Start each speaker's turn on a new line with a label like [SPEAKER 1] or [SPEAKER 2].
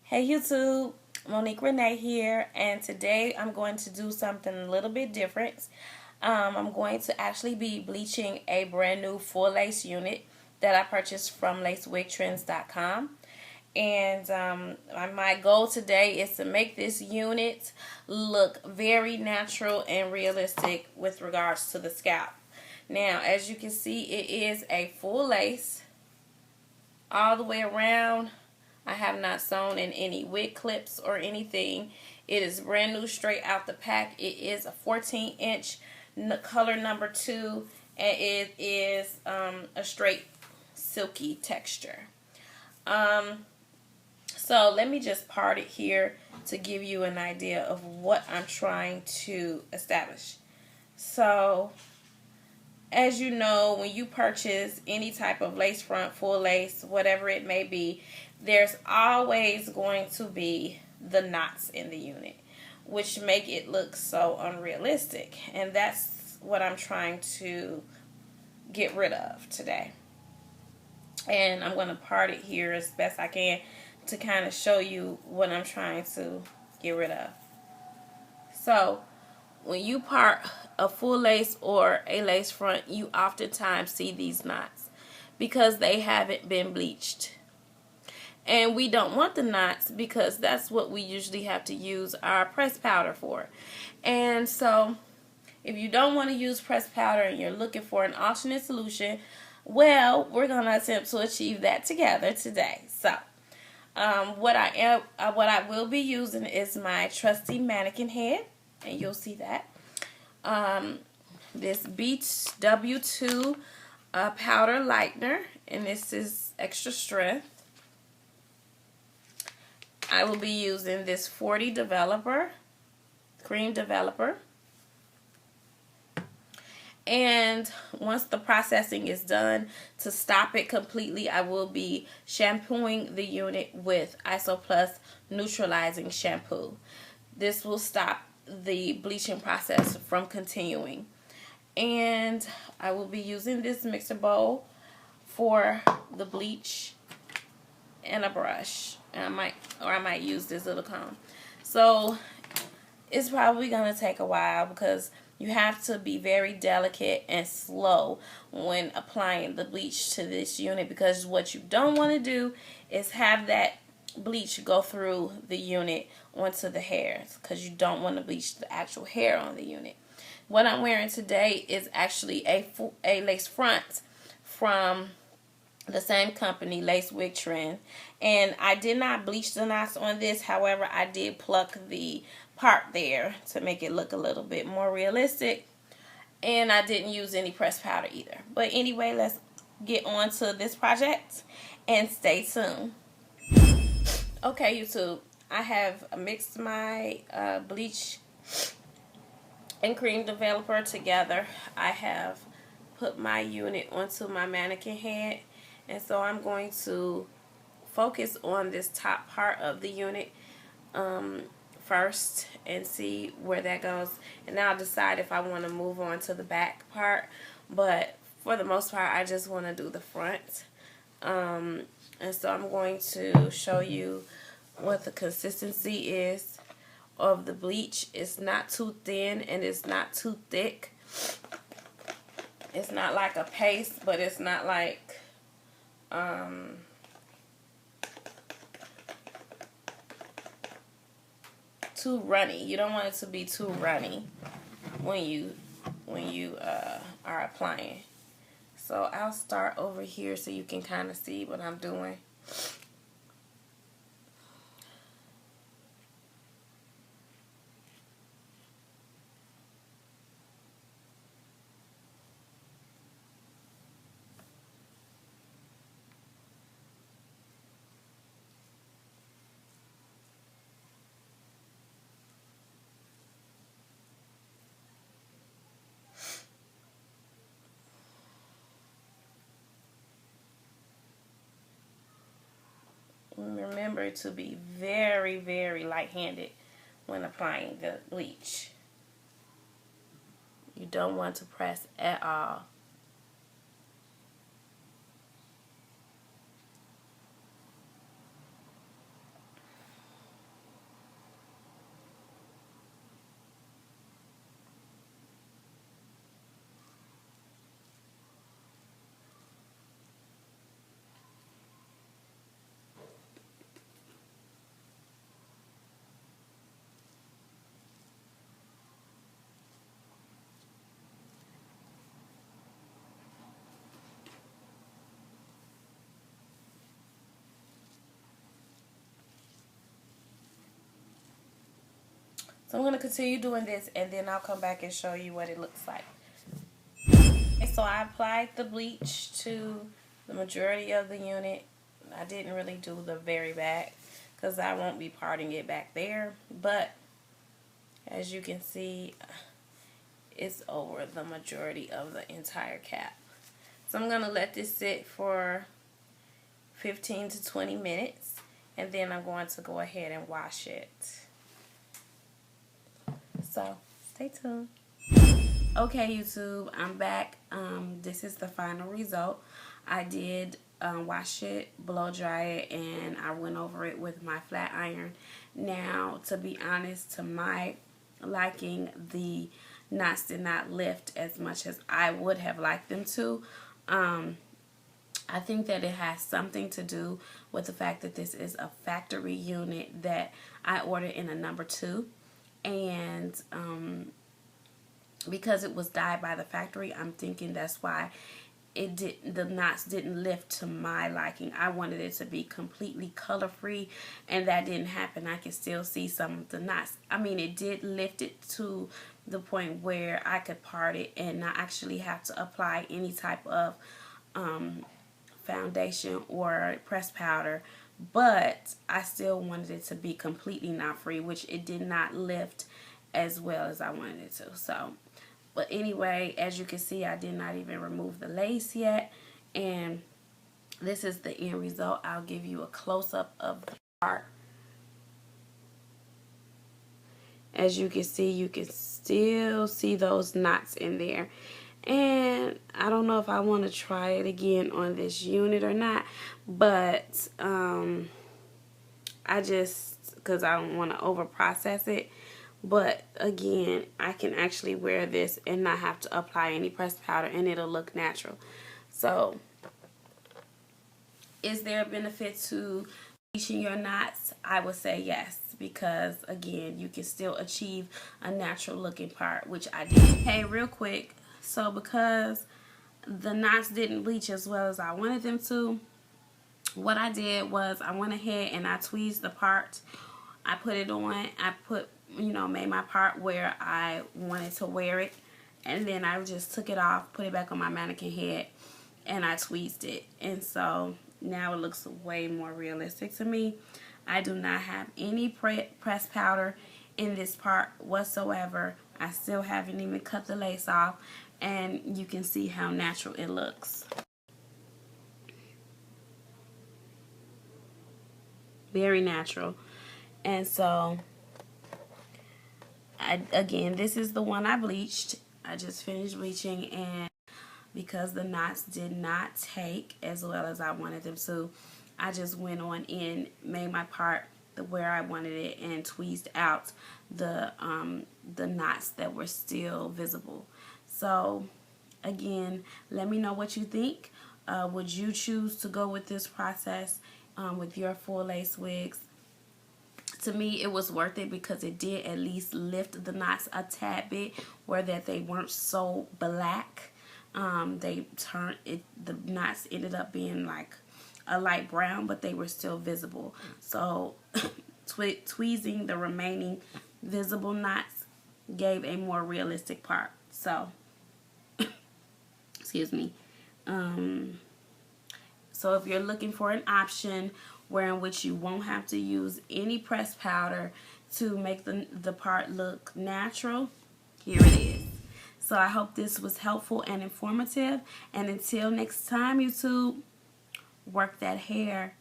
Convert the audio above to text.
[SPEAKER 1] Hey YouTube, Monique Renee here, and today I'm going to do something a little bit different. I'm going to actually be bleaching a brand new full lace unit that I purchased from lacewigtrends.com. And my goal today is to make this unit look very natural and realistic with regards to the scalp. Now, as you can see, it is a full lace all the way around. I have not sewn in any wig clips or anything. It is brand new straight out the pack. It is a 14-inch color number 2, and it is a straight silky texture. So let me just part it here to give you an idea of what I'm trying to establish. So as you know, when you purchase any type of lace front, full lace, whatever it may be, there's always going to be the knots in the unit, which make it look so unrealistic. And that's what I'm trying to get rid of today. And I'm going to part it here as best I can to kind of show you what I'm trying to get rid of. So when you part a full lace or a lace front, you oftentimes see these knots because they haven't been bleached. And we don't want the knots because that's what we usually have to use our press powder for. And so if you don't want to use press powder and you're looking for an alternate solution, well, we're going to attempt to achieve that together today. So what I will be using is my trusty mannequin head, and you'll see that. This Beach W2 powder lightener, and this is extra strength. I will be using this 40 developer, cream developer. And once the processing is done, to stop it completely, I will be shampooing the unit with Isoplus neutralizing shampoo. This will stop the bleaching process from continuing. And I will be using this mixer bowl for the bleach and a brush. And I might use this little comb. So it's probably going to take a while because you have to be very delicate and slow when applying the bleach to this unit, because what you don't want to do is have that bleach go through the unit onto the hairs, because you don't want to bleach the actual hair on the unit. What I'm wearing today is actually a lace front from the same company, Lace Wig Trend, and I did not bleach the knots on this. However, I did pluck the part there to make it look a little bit more realistic, and I didn't use any pressed powder either. But anyway, let's get on to this project and stay tuned. Okay, YouTube, I have mixed my bleach and cream developer together. I have put my unit onto my mannequin head, and so I'm going to focus on this top part of the unit first and see where that goes, and then I'll decide if I want to move on to the back part. But for the most part, I just want to do the front. And so I'm going to show you what the consistency is of the bleach. It's not too thin and it's not too thick. It's not like a paste, but it's not like too runny. You don't want it to be too runny when you are applying. So I'll start over here so you can kind of see what I'm doing. Remember to be very, very light-handed when applying the bleach. You don't want to press at all. So I'm going to continue doing this, and then I'll come back and show you what it looks like. So I applied the bleach to the majority of the unit. I didn't really do the very back because I won't be parting it back there. But as you can see, it's over the majority of the entire cap. So I'm going to let this sit for 15 to 20 minutes. And then I'm going to go ahead and wash it. So stay tuned. Okay, YouTube, I'm back. This is the final result. I did wash it, blow dry it, and I went over it with my flat iron. Now, to be honest, to my liking, the knots did not lift as much as I would have liked them to. I think that it has something to do with the fact that this is a factory unit that I ordered in a number 2. And because it was dyed by the factory, I'm thinking that's why the knots didn't lift to my liking. I wanted it to be completely color free, and that didn't happen. I can still see some of the knots. I mean, it did lift it to the point where I could part it and not actually have to apply any type of foundation or pressed powder, but I still wanted it to be completely knot free, which it did not lift as well as I wanted it to. So, but anyway, as you can see, I did not even remove the lace yet, and this is the end result. I'll give you a close-up of the part. As you can see, you can still see those knots in there. And I don't know if I want to try it again on this unit or not, but I just, because I don't want to over process it. But again, I can actually wear this and not have to apply any pressed powder, and it'll look natural. So, is there a benefit to bleaching your knots? I would say yes, because again, you can still achieve a natural looking part, which I did. Hey, real quick. So because the knots didn't bleach as well as I wanted them to, what I did was I went ahead and I tweezed the part. I put it on. I put, made my part where I wanted to wear it. And then I just took it off, put it back on my mannequin head, and I tweezed it. And so now it looks way more realistic to me. I do not have any pressed powder in this part whatsoever. I still haven't even cut the lace off. And you can see how natural it looks. Very natural. And so, again, this is the one I bleached. I just finished bleaching, and because the knots did not take as well as I wanted them to, I just went on in, made my part where I wanted it, and tweezed out the knots that were still visible. So, again, let me know what you think. Would you choose to go with this process with your full lace wigs? To me, it was worth it because it did at least lift the knots a tad bit, where that they weren't so black. They turned it. The knots ended up being like a light brown, but they were still visible. So, tweezing the remaining visible knots gave a more realistic part. So, excuse me. So if you're looking for an option where in which you won't have to use any pressed powder to make the part look natural, here it is. So I hope this was helpful and informative. And until next time, YouTube, work that hair.